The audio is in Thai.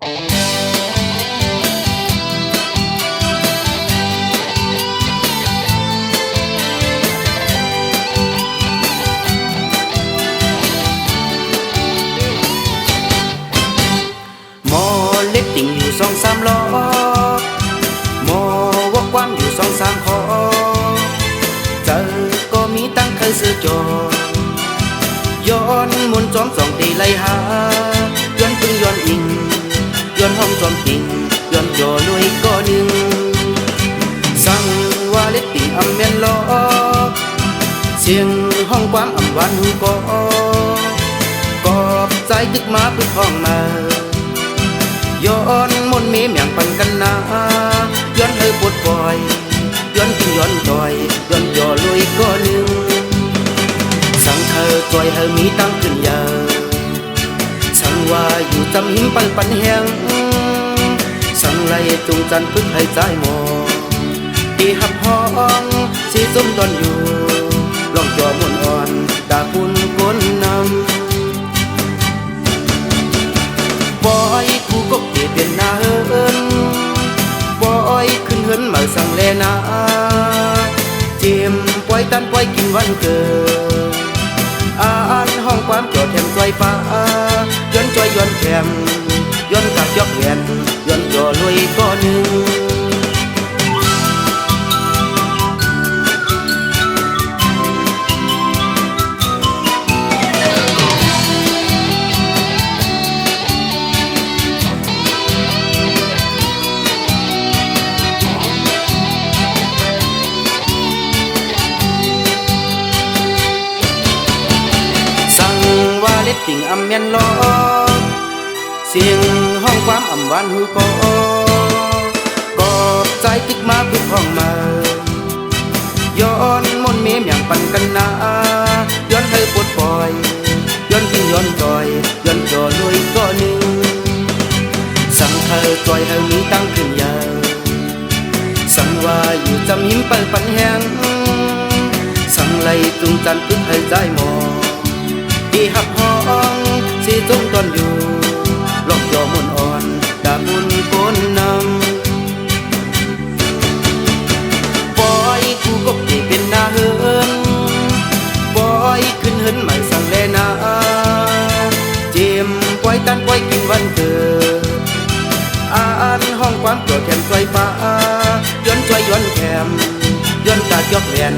หมอเล็กติ่งอยู่2-3ล้อหมอวกความอยู่2-3คอเจอก็มีตั้งเคยซื้อจอย้อนมุนจอม2ตีไล่หาย้อนพึ่งย้อนอิงย้อนห้องจอมติ่งย้อนจอลุยก็หนึ่งสั่งว่าเล็กติ่งอำเมียนล้อเสียงห้องความอำวันหูก็กอบใจตึกมาพึ่งห้องมาย้อนมนต์มีเมียงปันกันนาย้อนเธอปวดปล่อยย้อนกินย้อนต่อยย้อนจ่อลุยก็ลืมสั่งเธอจอยเธอมีตั้งขึ้นยาสั่งว่าอยู่จำหิมปันแหงสั่งไล่จุงจันพึ่งให้ใจหมอที่หับห้องสีส้มตอนอยู่ลองจ่อมนอ่อนตาคุณก้นนำบอยกูก็เกลียดเป็นนาเฮินบอยขึ้นเฮินมาสั่งแลนาเจียมปล่อยตันปล่อยกินวันเกิดอ่านห้องความจอดแถมจอยฟ้าย้อนจอยย้อนแถมย้อนกากยอกแหวนย้อนจ่อลุยก็หนึ่งติ่งอำเมียนล้อเสียงห้องความอำหวานหูก็กอบใจตึกมาพึ่งห้องมาย้อนมนต์มีเมียงปันกันนาย้อนเธอปวดปล่อยย้อนกินย้อนจอยย้อนจ่อลุยก็หนึ่งสั่งเธอจอยเธอมีตั้งขึ้นยาสั่งว่าอยู่จำหิมปันแหงสั่งไล่จุงจันพึ่งให้ใจหมอที่หับห้องสีจุ้งตอนอยู่ลอกยอมนอ่อนดาบุญก้นนำบอยกูก็เกลียดเป็นนาเฮินบอยขึ้นเฮินใหม่สั่งแลนาเจียมปล่อยตันปล่อยกินวันเกิดอ่านห้องความโกรธแถมจอยฟ้าย้อนจอยย้อนแถมย้อนตาจอกแหวน